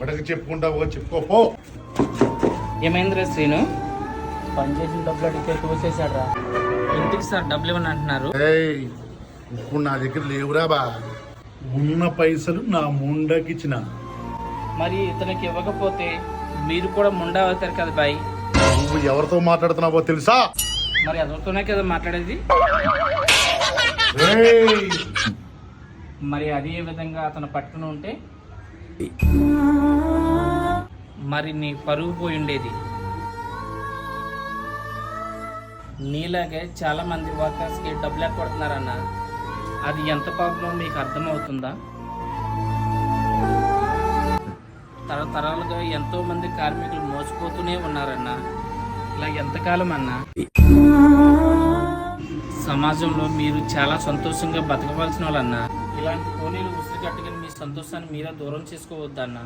ఎవరికి చెప్పుకుంటావో చెప్పుకోపో. ఏమైందిరా శ్రీను? పనిచేసిన డబ్బులు అడిగితే తోసేశాడు రా. ఇంటికి సార్ డబ్బులు ఇవ్వని అంటున్నారు. ఏయ్, ఇప్పుడు నా దగ్గర లేవురా బా. ఉన్న పైసలు నా ముండకిచ్చిన. మరి ఇతనికి ఇవ్వకపోతే మీరు కూడా ముండా అవుతారు కదా బాయ్. నువ్వు ఎవరితో మాట్లాడుతున్నావో తెలుసా? మరి ఎవరితోనే కదా మాట్లాడేది. ఏయ్, మరి అదే విధంగా అతను పట్టుకుని ఉంటే మరి నీ పరుగు పోయి ఉండేది. నీలాగే చాలా మంది వర్కర్స్కి డబ్బులు ఎక్కడుతున్నారన్న. అది ఎంత పాపమో మీకు అర్థమవుతుందా? తరతరాలుగా ఎంతో మంది కార్మికులు మోసపోతూనే ఉన్నారన్న. ఇలా ఎంతకాలం అన్నా? సమాజంలో మీరు చాలా సంతోషంగా బతకవలసిన వాళ్ళన్నా. ఇలాంటి పోనీలు ఉసిరి కట్టుకుని మీ సంతోషాన్ని మీరే దూరం చేసుకోవద్దన్నా.